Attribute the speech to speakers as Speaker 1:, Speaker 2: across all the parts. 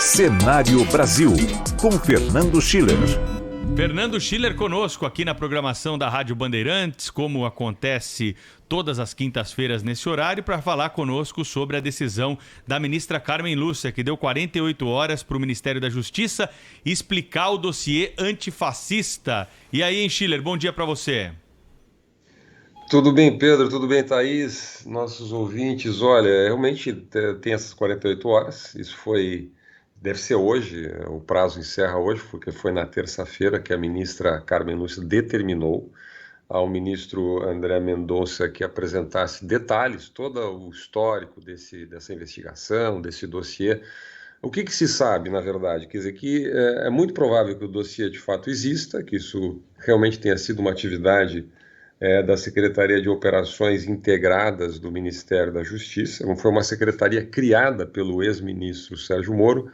Speaker 1: Cenário Brasil, com Fernando Schiller.
Speaker 2: Fernando Schiller conosco aqui na programação da Rádio Bandeirantes, como acontece todas as quintas-feiras nesse horário, para falar conosco sobre a decisão da ministra Carmen Lúcia, que deu 48 horas para o Ministério da Justiça explicar o dossiê antifascista. E aí, hein, Schiller, bom dia para você.
Speaker 3: Tudo bem, Pedro? Tudo bem, Thaís? Nossos ouvintes, olha, realmente tem essas 48 horas, deve ser hoje, o prazo encerra hoje, porque foi na terça-feira que a ministra Carmen Lúcia determinou ao ministro André Mendonça que apresentasse detalhes, todo o histórico dessa investigação, desse dossiê. O que se sabe, na verdade? Quer dizer, que é muito provável que o dossiê de fato exista, que isso realmente tenha sido uma atividade da Secretaria de Operações Integradas do Ministério da Justiça. Foi uma secretaria criada pelo ex-ministro Sérgio Moro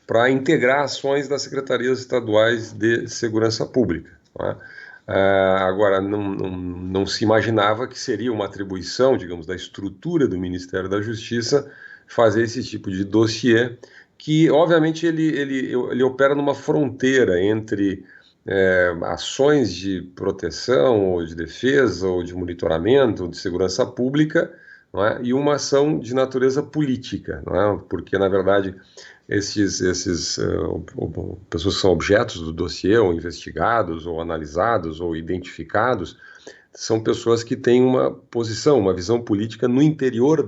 Speaker 3: para integrar ações das secretarias estaduais de segurança pública. Não é? Agora, não se imaginava que seria uma atribuição, digamos, da estrutura do Ministério da Justiça fazer esse tipo de dossiê, que, obviamente, ele opera numa fronteira entre ações de proteção, ou de defesa, ou de monitoramento, ou de segurança pública, não é? E uma ação de natureza política, não é? Porque, na verdade, pessoas que são objetos do dossiê, ou investigados, ou analisados, ou identificados, são pessoas que têm uma posição, uma visão política no interior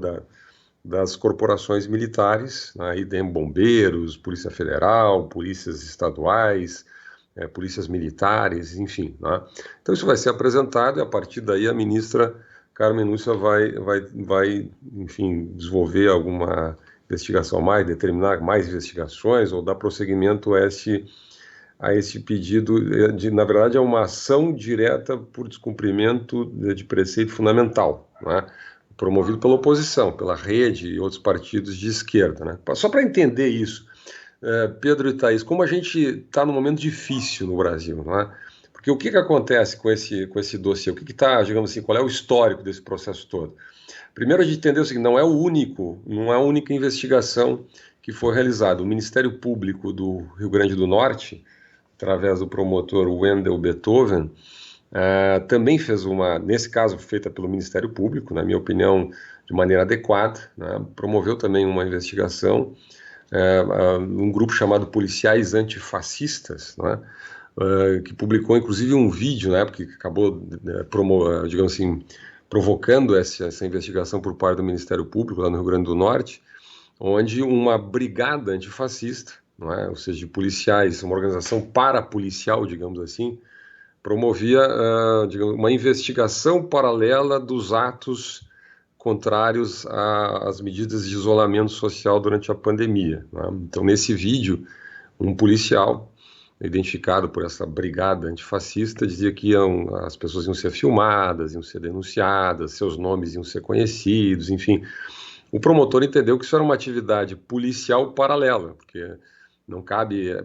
Speaker 3: das corporações militares, né? Aí tem bombeiros, Polícia Federal, polícias estaduais, polícias militares, enfim. Né? Então isso vai ser apresentado e a partir daí a ministra Carmen Lúcia vai, enfim, desenvolver alguma investigação mais, determinar mais investigações ou dar prosseguimento a esse pedido, na verdade é uma ação direta por descumprimento de preceito fundamental, né? Promovido pela oposição, pela Rede e outros partidos de esquerda. Né? Só para entender isso, Pedro e Thaís, como a gente está num momento difícil no Brasil, não é? Porque o que acontece com esse dossiê? O que está, digamos assim, qual é o histórico desse processo todo? Primeiro, a gente entender o seguinte, não é a única investigação que foi realizada. O Ministério Público do Rio Grande do Norte, através do promotor Wendel Beethoven, também fez nesse caso, feita pelo Ministério Público, na minha opinião, de maneira adequada, né? Promoveu também uma investigação, um grupo chamado Policiais Antifascistas, né? Que publicou inclusive um vídeo, né, que acabou digamos assim, provocando essa investigação por parte do Ministério Público lá no Rio Grande do Norte, onde uma brigada antifascista, não é, ou seja, de policiais, uma organização parapolicial, digamos assim, promovia digamos, uma investigação paralela dos atos contrários às medidas de isolamento social durante a pandemia. Né? Então, nesse vídeo, um policial, identificado por essa brigada antifascista, dizia que as pessoas iam ser filmadas, iam ser denunciadas, seus nomes iam ser conhecidos, enfim. O promotor entendeu que isso era uma atividade policial paralela, porque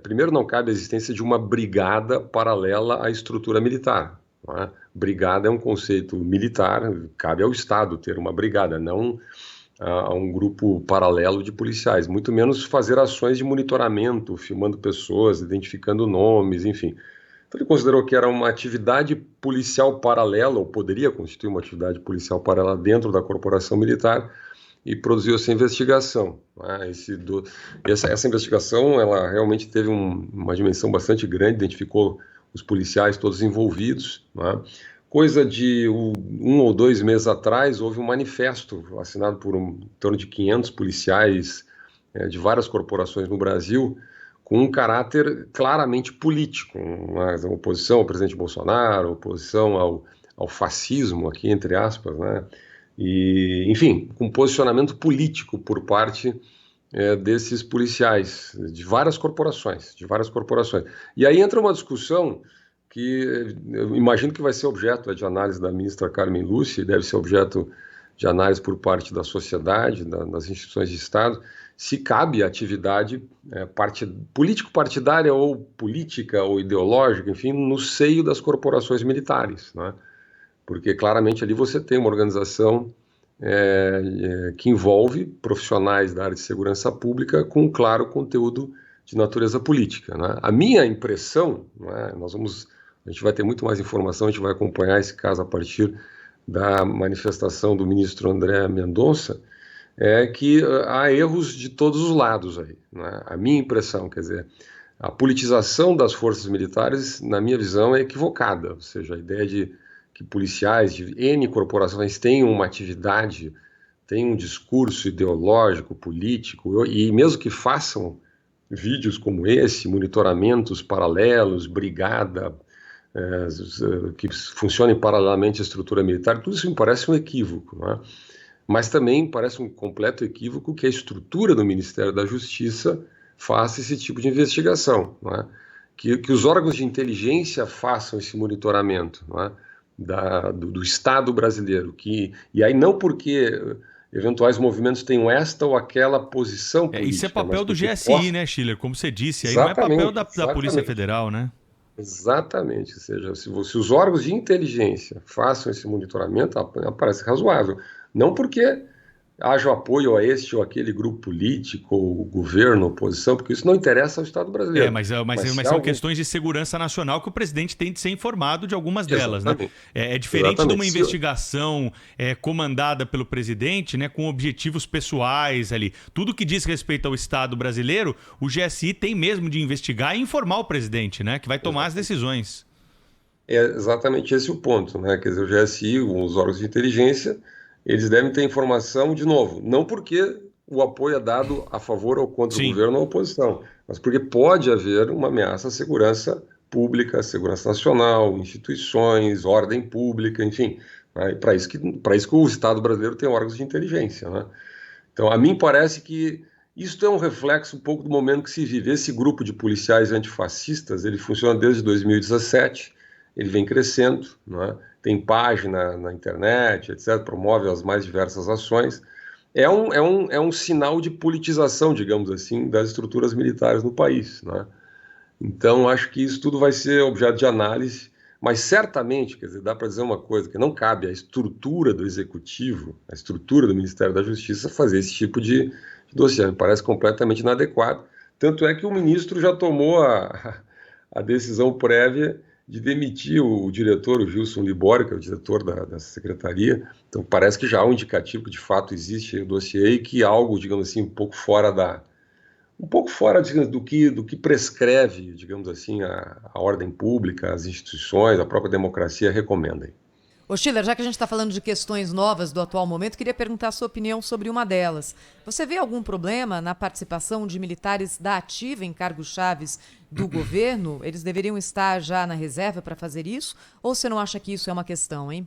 Speaker 3: primeiro não cabe a existência de uma brigada paralela à estrutura militar. Não é? Brigada é um conceito militar, cabe ao Estado ter uma brigada, não a um grupo paralelo de policiais, muito menos fazer ações de monitoramento, filmando pessoas, identificando nomes, enfim. Então ele considerou que era uma atividade policial paralela, ou poderia constituir uma atividade policial paralela dentro da corporação militar, e produziu essa investigação. Né? Essa investigação ela realmente teve uma dimensão bastante grande, identificou os policiais todos envolvidos. Né? Coisa de 1 ou 2 meses atrás, houve um manifesto assinado por em torno de 500 policiais de várias corporações no Brasil, com um caráter claramente político, uma oposição ao presidente Bolsonaro, oposição ao fascismo, aqui entre aspas, né? E, enfim, com posicionamento político por parte desses policiais de várias corporações. E aí entra uma discussão que eu imagino que vai ser objeto de análise da ministra Carmen Lúcia, deve ser objeto de análise por parte da sociedade, das instituições de Estado, se cabe atividade político-partidária ou política ou ideológica, enfim, no seio das corporações militares, né? Porque claramente ali você tem uma organização que envolve profissionais da área de segurança pública com claro conteúdo de natureza política, né? A minha impressão, né, a gente vai ter muito mais informação, a gente vai acompanhar esse caso a partir da manifestação do ministro André Mendonça, é que há erros de todos os lados aí, né? A minha impressão, quer dizer, a politização das forças militares, na minha visão, é equivocada, ou seja, a ideia de que policiais de N corporações tenham uma atividade, tenham um discurso ideológico, político, e mesmo que façam vídeos como esse, monitoramentos paralelos, brigada, que funcionem paralelamente à estrutura militar, tudo isso me parece um equívoco, né? Mas também parece um completo equívoco que a estrutura do Ministério da Justiça faça esse tipo de investigação, né? Que os órgãos de inteligência façam esse monitoramento, né? Do Estado brasileiro, e aí não porque eventuais movimentos tenham esta ou aquela posição política.
Speaker 2: Isso é papel do GSI, né, Schiller? Como você disse, aí não é papel da Polícia Federal, né?
Speaker 3: Exatamente, ou seja, se os órgãos de inteligência façam esse monitoramento, parece razoável. Não porque haja apoio a este ou aquele grupo político, ou governo, oposição, porque isso não interessa ao Estado brasileiro.
Speaker 2: Mas são questões de segurança nacional que o presidente tem de ser informado de algumas delas, né? É diferente de uma investigação comandada pelo presidente, né, com objetivos pessoais ali. Tudo que diz respeito ao Estado brasileiro, o GSI tem mesmo de investigar e informar o presidente, né, que vai tomar as decisões.
Speaker 3: É exatamente esse o ponto, né? Quer dizer, o GSI, os órgãos de inteligência, eles devem ter informação, de novo, não porque o apoio é dado a favor ou contra o governo ou a oposição, mas porque pode haver uma ameaça à segurança pública, segurança nacional, instituições, ordem pública, enfim. Né? Para isso que o Estado brasileiro tem órgãos de inteligência, né? Então, a mim parece que isso é um reflexo um pouco do momento que se vive. Esse grupo de policiais antifascistas, ele funciona desde 2017, ele vem crescendo, né? Tem página na internet, etc., promove as mais diversas ações. É um sinal de politização, digamos assim, das estruturas militares no país, né? Então, acho que isso tudo vai ser objeto de análise, mas certamente, quer dizer, dá para dizer uma coisa, que não cabe à estrutura do Executivo, à estrutura do Ministério da Justiça, fazer esse tipo de dossiê. Me parece completamente inadequado. Tanto é que o ministro já tomou a decisão prévia de demitir o diretor, o Gilson Libório, que é o diretor da secretaria. Então, parece que já há um indicativo que, de fato, existe o dossiê e que algo, digamos assim, um pouco fora do que prescreve, digamos assim, a ordem pública, as instituições, a própria democracia recomendem.
Speaker 4: Ô Schiller, já que a gente está falando de questões novas do atual momento, queria perguntar a sua opinião sobre uma delas. Você vê algum problema na participação de militares da ativa em cargos chaves do governo? Eles deveriam estar já na reserva para fazer isso? Ou você não acha que isso é uma questão, hein?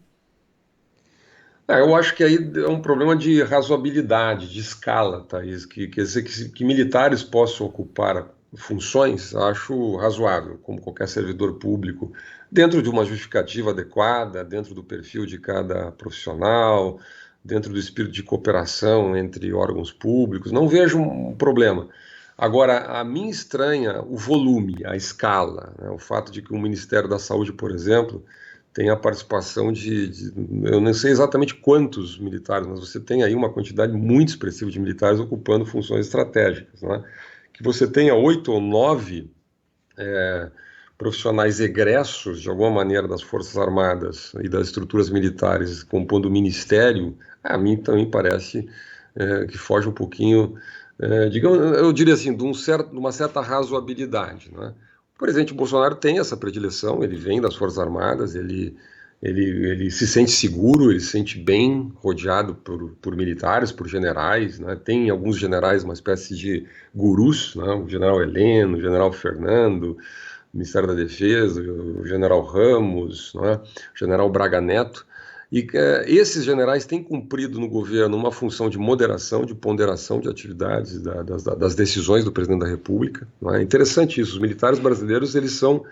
Speaker 3: Eu acho que aí é um problema de razoabilidade, de escala, Thaís, que militares possam ocupar funções, acho razoável, como qualquer servidor público, dentro de uma justificativa adequada, dentro do perfil de cada profissional, dentro do espírito de cooperação entre órgãos públicos, não vejo um problema. Agora, a mim estranha o volume, a escala, né? O fato de que o Ministério da Saúde, por exemplo, tem a participação eu não sei exatamente quantos militares, mas você tem aí uma quantidade muito expressiva de militares ocupando funções estratégicas, né? Que você tenha 8 ou 9 profissionais egressos, de alguma maneira, das Forças Armadas e das estruturas militares compondo o Ministério, a mim também parece que foge um pouquinho, digamos, eu diria assim, de uma certa razoabilidade, né? O presidente Bolsonaro tem essa predileção, ele vem das Forças Armadas, ele se sente seguro, ele se sente bem rodeado por militares, por generais, né? Tem alguns generais, uma espécie de gurus, né? O general Heleno, o general Fernando, o Ministério da Defesa, o general Ramos, né? O general Braga Neto. E esses generais têm cumprido no governo uma função de moderação, de ponderação de atividades, das decisões do presidente da República. Não é interessante isso, os militares brasileiros eles são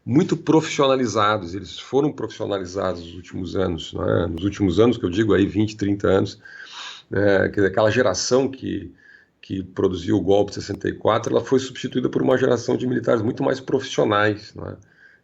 Speaker 3: muito profissionalizados, eles foram profissionalizados nos últimos anos, né? Nos últimos anos, que eu digo aí 20, 30 anos, aquela geração que produziu o golpe de 64, ela foi substituída por uma geração de militares muito mais profissionais, né?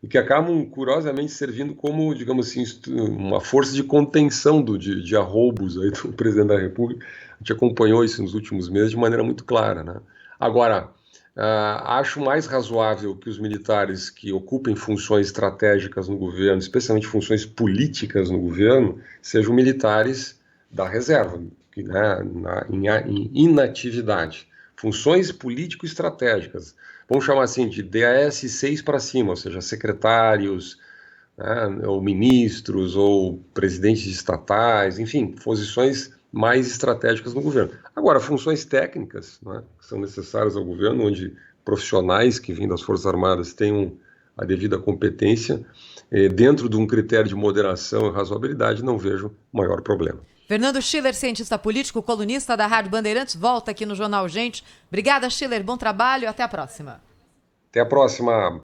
Speaker 3: e que acabam, curiosamente, servindo como, digamos assim, uma força de contenção de arroubos aí do presidente da República. A gente acompanhou isso nos últimos meses de maneira muito clara, né? Agora, acho mais razoável que os militares que ocupem funções estratégicas no governo, especialmente funções políticas no governo, sejam militares da reserva, né, em inatividade. Funções político-estratégicas, vamos chamar assim, de DAS 6 para cima, ou seja, secretários, né, ou ministros, ou presidentes de estatais, enfim, posições mais estratégicas no governo. Agora, funções técnicas, né, que são necessárias ao governo, onde profissionais que vêm das Forças Armadas tenham a devida competência, dentro de um critério de moderação e razoabilidade, não vejo maior problema.
Speaker 4: Fernando Schiller, cientista político, colunista da Rádio Bandeirantes, volta aqui no Jornal Gente. Obrigada, Schiller. Bom trabalho. Até a próxima.
Speaker 3: Até a próxima.